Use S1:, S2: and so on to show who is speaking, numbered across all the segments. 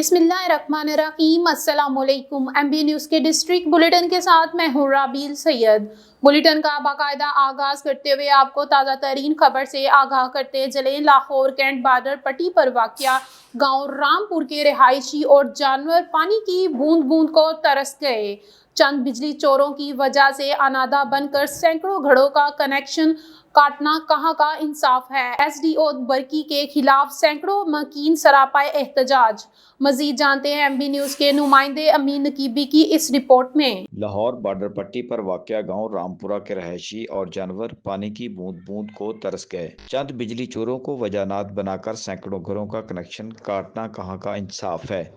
S1: बिस्मिल्लाहिर्रहमानिर्रहीम। अस्सलामुअलैकुम। MB news के डिस्ट्रिक्ट बुलेटिन के साथ मैं हूँ राबील सैयद। बुलेटिन का बाकायदा आगाज करते हुए आपको ताज़ा तरीन खबर से आगाह करते चले। लाहौर कैंट बॉर्डर पट्टी पर वाक़या गांव रामपुर के रिहायशी और जानवर पानी की बूंद बूंद को तरस गए। चंद बिजली चोरों की वजह से अनादा बनकर सैकड़ों घरों का कनेक्शन काटना कहाँ का इंसाफ है। SDO बरकी के खिलाफ सैकड़ों मकीन सरापाए एहतजाज। मजीद जानते हैं MB न्यूज़ के नुमाइंदे अमीन नकीबी की इस रिपोर्ट में।
S2: लाहौर बॉर्डर पट्टी पर वाक़या गांव रामपुरा के रहायशी और जानवर पानी की बूंद बूंद को तरस गए। चंद बिजली चोरों को वजहनात बनाकर सैकड़ों घरों का कनेक्शन काटना कहाँ का इंसाफ है।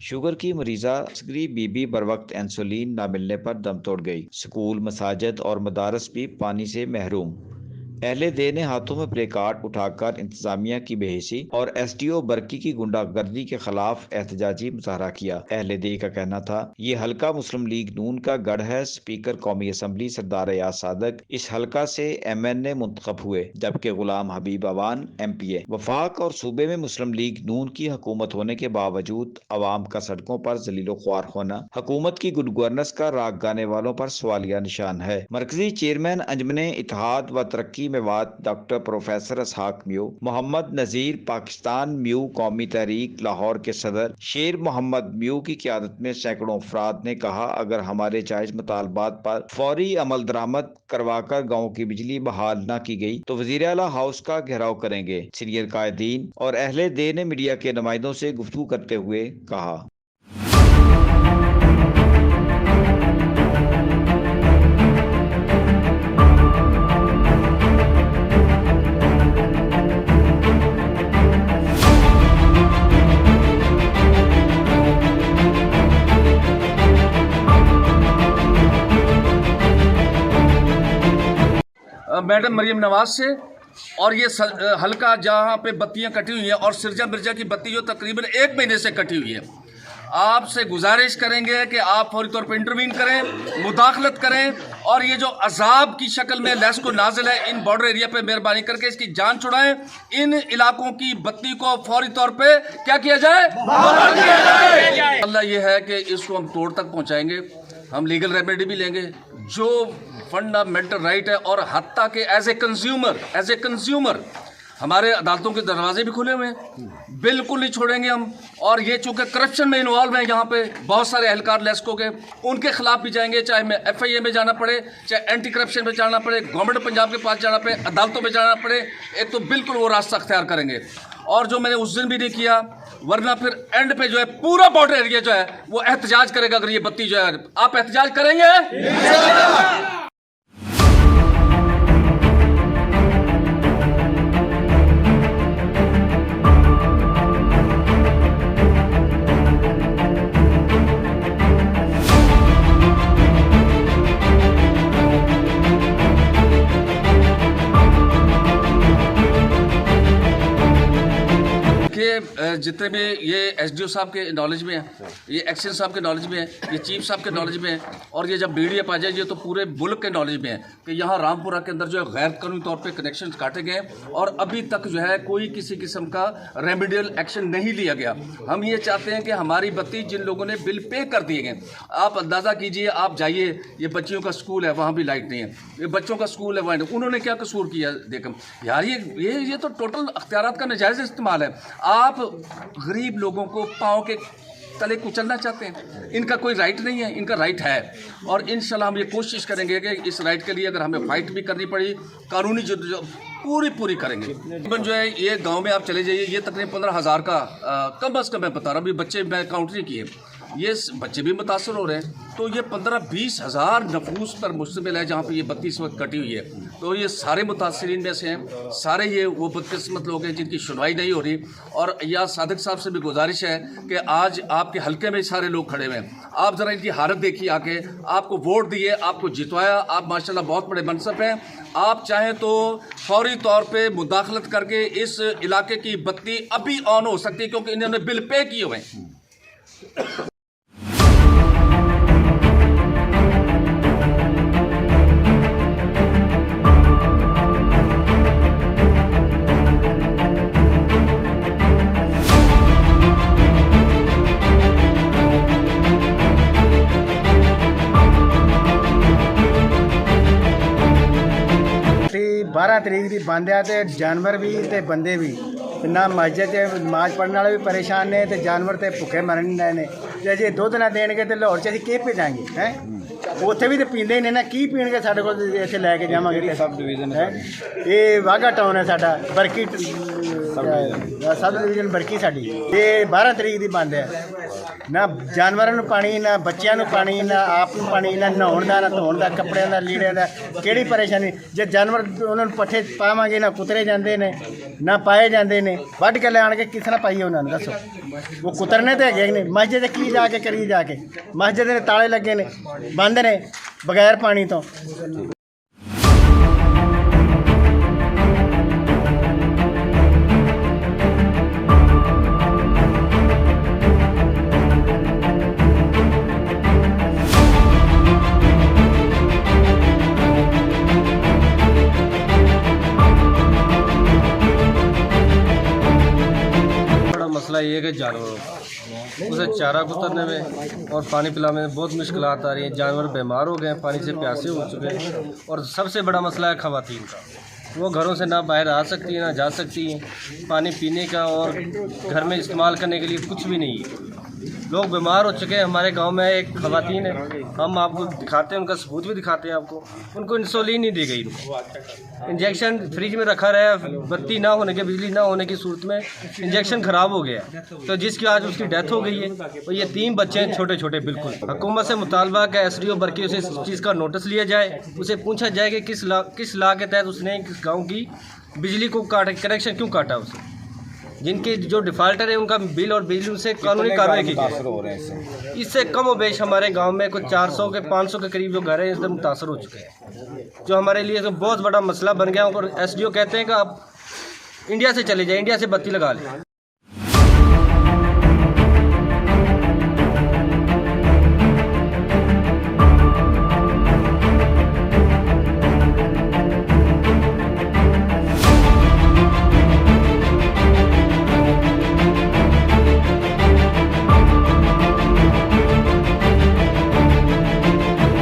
S2: शुगर की मरीजा असगरी बीबी बर वक्त इंसुलिन न मिलने पर दम तोड़ गई। स्कूल, मसाजिद और मदारस भी पानी से महरूम। अहले दे ने हाथों में प्ले कार्ड उठाकर इंतजामिया की बेहिसी और SDO बरकी की गुंडागर्दी के खिलाफ एहतजाजी मुजाहरा किया। अहले दे का कहना था, ये हल्का मुस्लिम लीग नून का गढ़ है। स्पीकर कौमी असम्बली सरदार अयाज सादक इस हल्का से MNA मुंतखब हुए, जबकि गुलाम हबीब अवान MPA। वफाक और सूबे में मुस्लिम लीग नून की हुकूमत होने के बावजूद अवाम का सड़कों पर जलीलो ख्वार होना हुकूमत की गुड गवर्नेंस का राग गाने वालों पर सवालिया निशान है। मरकजी चेयरमैन अंजमने इत्तेहाद व तरक्की मेवात डॉक्टर प्रोफेसर इसहाक म्यू, मोहम्मद नजीर पाकिस्तान म्यू कौमी तहरीक लाहौर के सदर शेर मोहम्मद म्यू की क़यादत में सैकड़ों अफराद ने कहा, अगर हमारे जायज मुतालबात पर फौरी अमल दरामद करवाकर गाँव की बिजली बहाल न की गई तो वज़ीर आला हाउस का घेराव करेंगे। सीनियर कायदीन और अहले दे ने मीडिया के नुमाइंदों से गुफ्तगू करते हुए कहा।
S3: मैडम मरियम नवाज से, और ये हल्का जहाँ पे बत्तियाँ कटी हुई हैं और सिरजा मिर्जा की बत्ती जो तकरीबन 1 महीने से कटी हुई है, आपसे गुजारिश करेंगे कि आप फौरी तौर पर इंटरवीन करें, मुदाखलत करें और ये जो अजाब की शक्ल में लेस्को नाजिल है इन बॉर्डर एरिया पे मेहरबानी करके इसकी जान छुड़ाएं। इन इलाकों की बत्ती को फौरी तौर पे क्या किया जाए, अल्लाह ये है कि इसको हम तोड़ तक पहुँचाएंगे। हम लीगल रेमेडी भी लेंगे जो फंडामेंटल राइट है, और हत्ता के एज ए कंज्यूमर हमारे अदालतों के दरवाजे भी खुले हुए हैं, बिल्कुल नहीं छोड़ेंगे हम। और ये चूंकि करप्शन में इन्वॉल्व हैं यहाँ पे बहुत सारे एहलकार लेस्को के, उनके खिलाफ भी जाएंगे, चाहे हमें FIA में जाना पड़े, चाहे एंटी करप्शन में जाना पड़े, गवर्नमेंट पंजाब के पास जाना पड़े, अदालतों में जाना पड़े, एक तो बिल्कुल वो रास्ता अख्तियार करेंगे। और जो मैंने उस दिन भी नहीं किया, वरना फिर एंड पे जो है पूरा बॉर्डर एरिया जो है वो एहतजाज करेगा। अगर ये बत्ती जो है, आप एहतजाज करेंगे? जितने भी ये SDO साहब के नॉलेज में है, ये एक्शन साहब के नॉलेज में है, ये चीफ साहब के नॉलेज में है, और ये जब BDF आ जाए ये तो पूरे मुल्क के नॉलेज में है कि यहाँ रामपुरा के अंदर जो है गैर कानूनी तौर पे कनेक्शन काटे गए और अभी तक जो है कोई किसी किस्म का रेमेडियल एक्शन नहीं लिया गया। हम ये चाहते हैं कि हमारी बत्ती जिन लोगों ने बिल पे कर दिए गए, आप अंदाज़ा कीजिए, आप जाइए, ये बच्चियों का स्कूल है वहाँ भी लाइट नहीं है, ये बच्चों का स्कूल है वहाँ, उन्होंने क्या कसूर किया देखो यार। ये तो टोटल अख्तियारात का नाजायज़ इस्तेमाल है। आप गरीब लोगों को पाँव के तले कुचलना चाहते हैं, इनका कोई राइट नहीं है, इनका राइट है। और इंशाल्लाह हम ये कोशिश करेंगे कि इस राइट के लिए अगर हमें फाइट भी करनी पड़ी, कानूनी जो पूरी करेंगे। जो है ये गांव में आप चले जाइए, ये तकरीबन 15,000 का कम अज़ कम मैं बता रहा हूँ, अभी बच्चे मैं काउंट नहीं किए, ये बच्चे भी मुतासर हो रहे हैं। तो ये 15-20 हज़ार नफूस पर मुश्तमिल है जहाँ पे ये बत्ती इस वक्त कटी हुई है। तो ये सारे मुतासरीन में से हैं, सारे ये वो बदकिस्मत लोग हैं जिनकी सुनवाई नहीं हो रही। और या सादिक साहब से भी गुजारिश है कि आज आपके हल्के में सारे लोग खड़े हुए हैं, आप ज़रा इनकी हालत देखिए आके, आपको वोट दिए, आपको जितवाया, आप माशाल्लाह बहुत बड़े मनसब हैं। आप चाहें तो फौरी तौर पर मुदाखलत करके इस इलाके की बत्ती अभी ऑन हो सकती है, क्योंकि इन्होंने बिल पे किए हुए हैं।
S4: 12 ਤਰੀਕ ਦੀ ਬੰਦ ਆ ਤੇ ਜਾਨਵਰ ਵੀ ਤੇ ਬੰਦੇ ਵੀ ਤੇ ਨਾ ਮਸਜਿਦ 'ਚ ਨਮਾਜ਼ ਪੜ੍ਹਨ ਵਾਲੇ ਵੀ ਪਰੇਸ਼ਾਨ ਨੇ ਤੇ ਜਾਨਵਰ ਤੇ ਭੁੱਖੇ ਮਰਨ ਡਏ ਨੇ ਤੇ ਜੇ ਦੁੱਧ ਨਾ ਦੇਣਗੇ ਤੇ ਲਾਹੌਰ 'ਚ ਅਸੀਂ ਕੀ ਭੇਜਾਂਗੇ ਹੈ ਉੱਥੇ ਵੀ ਤੇ ਪੀਂਦੇ ਹੀ ਨੇ ਨਾ ਕੀ ਪੀਣਗੇ ਸਾਡੇ ਕੋਲ ਇੱਥੇ ਲੈ ਕੇ ਜਾਵਾਂਗੇ ਤੇ ਸਬ ਡਿਵੀਜ਼ਨ ਹੈ ਇਹ ਵਾਘਾ ਟਾਊਨ ਹੈ ਸਾਡਾ ਬਰਕੀ ਸਬ ਡਿਵੀਜ਼ਨ ਬਰਕੀ ਸਾਡੀ ਇਹ 12 ਤਰੀਕ ਦੀ ਬੰਦ ਹੈ ਨਾ ਜਾਨਵਰਾਂ ਨੂੰ ਪਾਣੀ ਨਾ ਬੱਚਿਆਂ ਨੂੰ ਪਾਣੀ ਨਾ ਆਪ ਨੂੰ ਪਾਣੀ ਨਾ ਨਹਾਉਣ ਦਾ ਨਾ ਧੋਣ ਦਾ ਕੱਪੜਿਆਂ ਦਾ ਲੀੜਿਆਂ ਦਾ ਕਿਹੜੀ ਪਰੇਸ਼ਾਨੀ ਜੇ ਜਾਨਵਰ ਉਹਨਾਂ ਨੂੰ ਪੱਠੇ ਪਾਵਾਂਗੇ ਨਾ ਕੁਤਰੇ ਜਾਂਦੇ ਨੇ ਨਾ ਪਾਏ ਜਾਂਦੇ ਨੇ ਵੱਢ ਕੇ ਲਿਆਣ ਕੇ ਕਿਸ ਤਰ੍ਹਾਂ ਪਾਈਏ ਉਹਨਾਂ ਨੂੰ ਦੱਸੋ ਉਹ ਕੁਤਰਨੇ ਤੇ ਹੈਗੇ ਨੇ ਮਸਜਿਦ ਕੀ ਜਾ ਕੇ ਕਰੀ ਜਾ ਕੇ ਮਸਜਿਦ ਦੇ ਤਾਲੇ ਲੱਗੇ ਨੇ ਬੰਦ ਨੇ ਬਗੈਰ ਪਾਣੀ ਤੋਂ
S5: मसला ये है कि जानवरों उसे चारा कुतरने में और पानी पिलाने में बहुत मुश्किलात आ रही हैं। जानवर बीमार हो गए हैं, पानी से प्यासे हो चुके हैं और सबसे बड़ा मसला है ख़वातीन का। वो घरों से ना बाहर आ सकती हैं ना जा सकती हैं, पानी पीने का और घर में इस्तेमाल करने के लिए कुछ भी नहीं है। लोग बीमार हो चुके हैं। हमारे गांव में एक ख़वातीन है, हम आपको दिखाते हैं, उनका सबूत भी दिखाते हैं आपको। उनको इंसुलिन नहीं दी गई, उनको इंजेक्शन फ्रिज में रखा रहा, बत्ती ना होने के, बिजली ना होने की सूरत में इंजेक्शन ख़राब हो गया, तो जिसकी आज उसकी डेथ हो गई है। और ये 3 बच्चे हैं छोटे छोटे। बिल्कुल हुकूमत से मुतालबा है SDO बरकी उसे इस चीज़ का नोटिस लिया जाए, उसे पूछा जाए कि किस ला के तहत उसने किस गाँव की बिजली को काटा, कनेक्शन क्यों काटा उसे। जिनके जो डिफ़ाल्टर है उनका बिल और बिजली से कानूनी कार्रवाई की जाए। इससे कम बेश हमारे गांव में कुछ 400 के 500 के करीब जो घर हैं इससे मुतासर हो चुके हैं, जो हमारे लिए तो बहुत बड़ा मसला बन गया। और SDO कहते हैं कि आप इंडिया से चले जाए, इंडिया से बत्ती लगा लें।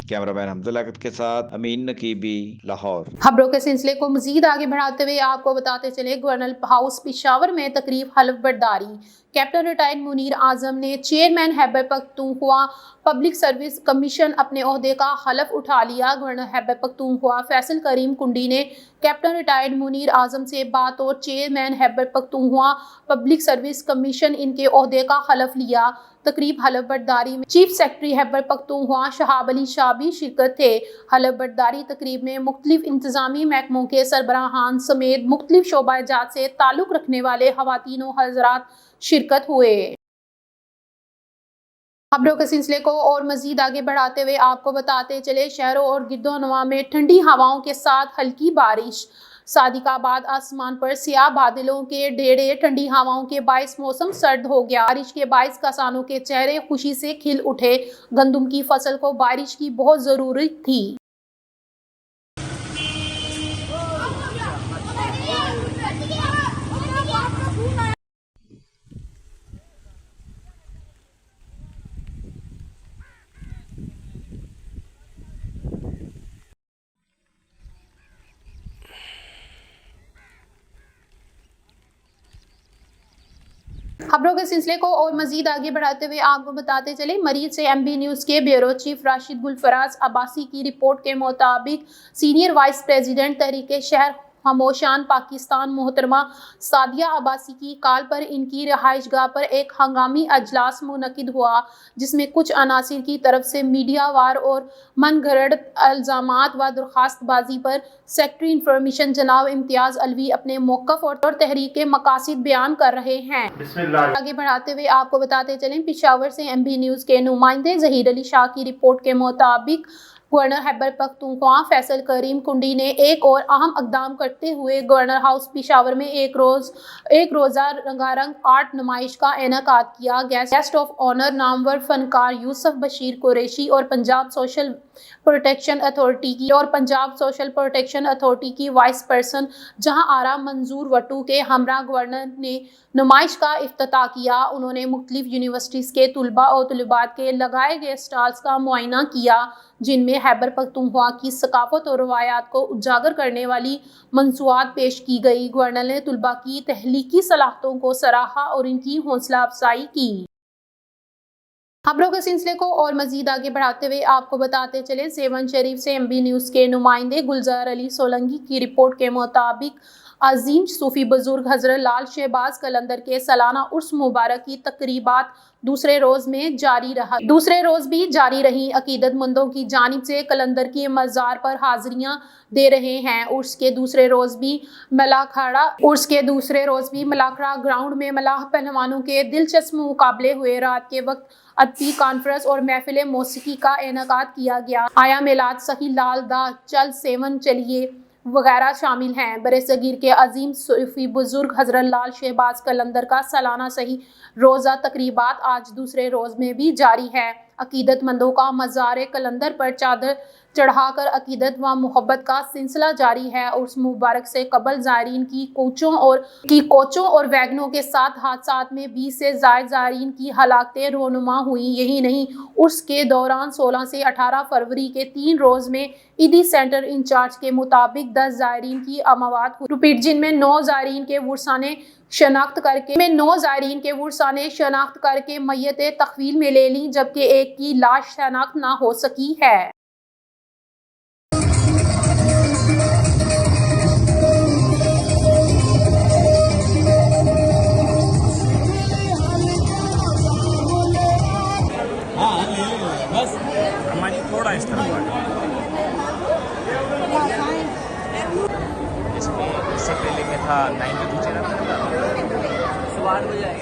S2: कैमरामैन हमदुल्ला के साथ अमीन नकीबी, लाहौर।
S1: खबरों के सिलसिले को मजीद आगे बढ़ाते हुए आपको बताते चले, गवर्नर हाउस पेशावर में तकरीब हल्फ बर्दारी। कैप्टन रिटायर्ड मुनीर आजम ने chairman Khyber Pakhtunkhwa public service commission अपने ओहदे का हलफ उठा लिया। गवर्नर खैबर पख्तूनख्वा फैसल करीम कुंडी ने कैप्टन रिटायर्ड मुनीर आजम से बात और chairman Khyber Pakhtunkhwa public service commission इनके ओहदे का हलफ लिया। तकरीब हलफ बर्दारी में चीफ सेक्रेटरी खैबर पख्तूनख्वा शहाब अली शाह भी शिरकत थे। हलफ बर्दारी तकरीब में मुख्तलिफ इंतजामी महकमों के सरबराहान समेत मुख्तलिफ शोबाजात से ताल्लुक रखने वाले खवातीन हजरात शिरकत हुए। खबरों के सिलसिले को और मजीद आगे बढ़ाते हुए आपको बताते चले, शहरों और गिरदोनवा में ठंडी हवाओं के साथ हल्की बारिश। सादिकाबाद आसमान पर सियाह बादलों के ढेरे, ठंडी हवाओं के बाइस मौसम सर्द हो गया। बारिश के बाइस किसानों के चेहरे खुशी से खिल उठे। गंदम की फसल को बारिश की बहुत जरूरत थी। खबरों के सिलसिले को और मजीद आगे बढ़ाते हुए आपको बताते चले, मरीज से MB न्यूज़ के ब्यूरो चीफ राशिद गुलफराज अब्बासी की रिपोर्ट के मुताबिक सीनियर वाइस प्रेसिडेंट तहरीक शहर खामोशान पाकिस्तान मोहतरमा सादिया अब्बासी की कॉल पर इनकी रिहाइश गाह पर एक हंगामी अजलास मुनक़िद हुआ, जिसमें कुछ अनासिर की तरफ से मीडिया वार और मनगढ़ंत इल्ज़ामात व दरख्वास्तबाजी पर सेक्रेटरी इंफॉर्मेशन जनाब इम्तियाज़ अलवी अपने मौक़िफ़ और तहरीक के मकासद बयान कर रहे हैं। आगे बढ़ाते हुए आपको बताते चलें, पेशावर से MB न्यूज़ के नुमाइंदे ज़हीर अली शाह की रिपोर्ट के मुताबिक गवर्नर खैबर पख्तूनख्वा फैसल करीम कुंडी ने एक और अहम इक़दाम करते हुए गवर्नर हाउस पेशावर में एक रोज़ा रंगारंग आर्ट नुमाइश का इनेकाद किया। गेस्ट ऑफ ऑनर नामवर फनकार यूसुफ बशीर कुरैशी और पंजाब सोशल प्रोटेक्शन अथॉरिटी की वाइस पर्सन जहां आरा मंजूर वटू के हमरा गवर्नर ने नुमाइश का इफ्तिताह किया। उन्होंने मुख्तलिफ यूनिवर्सिटीज़ के तुलबा और तुलबात के लगाए गए स्टॉल्स का मुआयना किया, जिनमें में खैबर पख्तूनख्वा की सकाफत और रवायात को उजागर करने वाली मंसूआत पेश की गई। गवर्नर ने तुलबा की तहलीकी सलाहियतों को सराहा और इनकी हौसला अफजाई की। खबरों के सिलसिले को और मजीद आगे बढ़ाते हुए आपको बताते चले, सेवन शरीफ से MB न्यूज़ के नुमाइंदे गुलजार अली सोलंकी की रिपोर्ट के मुताबिक अजीम सूफी बुजुर्ग हजरत लाल शहबाज कलंदर के सालाना उर्स मुबारक की तकरीबात दूसरे रोज भी जारी रही। अकीदतमंदों की जानिब से कलंदर की मज़ार पर हाजिरियां दे रहे हैं। उर्स के दूसरे रोज भी मलाखड़ा ग्राउंड में मलाह पहलवानों के दिलचस्प मुकाबले हुए। रात के वक्त अदबी कॉन्फ्रेंस और महफिल मौसीकी का इनेकाद किया गया। आया मिलाद सही लाल दा चल सेवन चलिए वगैरह शामिल हैं। बरे-सगीर के अजीम सूफी बुजुर्ग हजरत लाल शहबाज कलंदर का सालाना सही रोज़ा तकरीबात आज दूसरे रोज़ में भी जारी है। अकीदतमंदों का मज़ार कलंदर पर चादर चढ़ाकर अकीदत व मोहब्बत का सिलसिला जारी है। उर्स मुबारक से कबल ज़ायरीन की कोचों और वैगनों के साथ हादसात में 20 से ज़ायद ज़ायरीन की हलाकतें रोनुमा हुई। यही नहीं, उर्स के दौरान 16 से 18 फरवरी के 3 रोज़ में ईदी सेंटर इंचार्ज के मुताबिक 10 ज़ायरीन की अमवात हुई, जिनमें 9 ज़ायरीन के वर्साने शनाख्त करके मैयत तहवील में ले ली, जबकि एक की लाश शनाख्त न हो सकी है।
S6: थोड़ा इस तरह इससे पहले में था 92 चैनल सुबह 8 बजे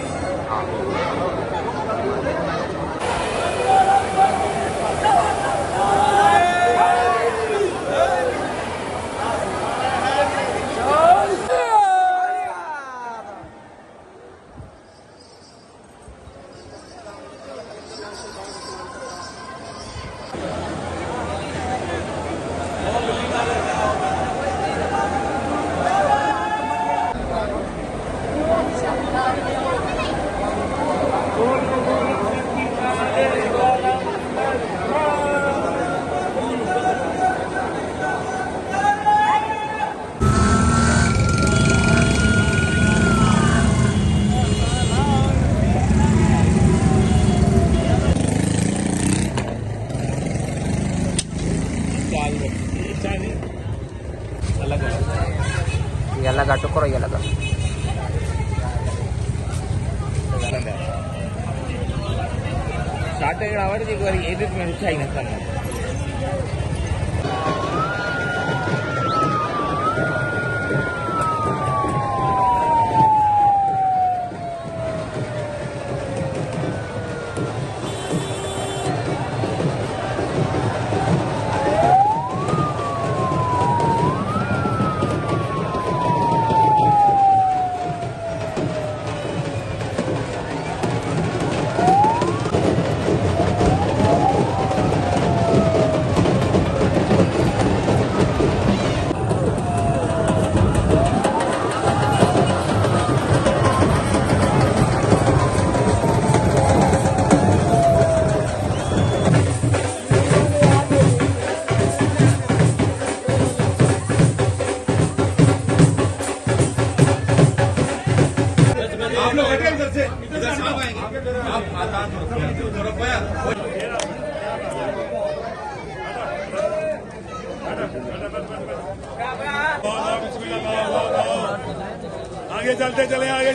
S7: Yalaga cokro yalaga. Start ayyada avadi ikori edit me chai na kanna.
S8: आगे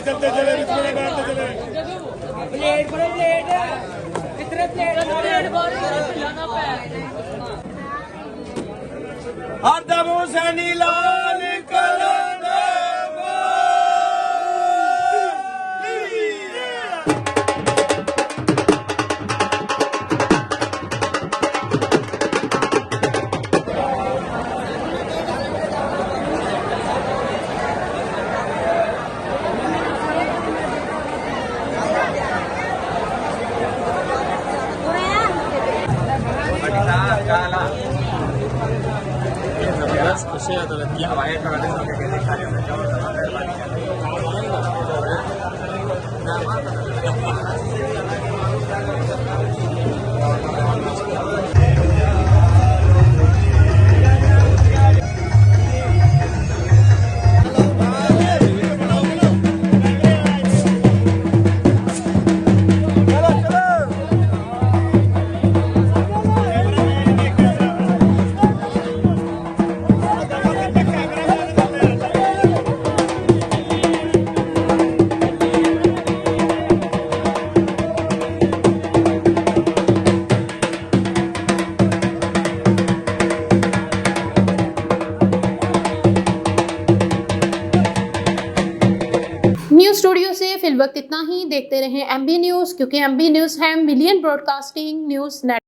S8: चलते चले बिस्मिल्लाह करते चले।
S9: प्लेट कितने प्लेट
S8: आदम हुसैनी लाल कलंदर
S1: फिल वक्त इतना ही। देखते रहें MB न्यूज़, क्योंकि MB न्यूज़ है मिलियन ब्रॉडकास्टिंग न्यूज़ नेटवर्क।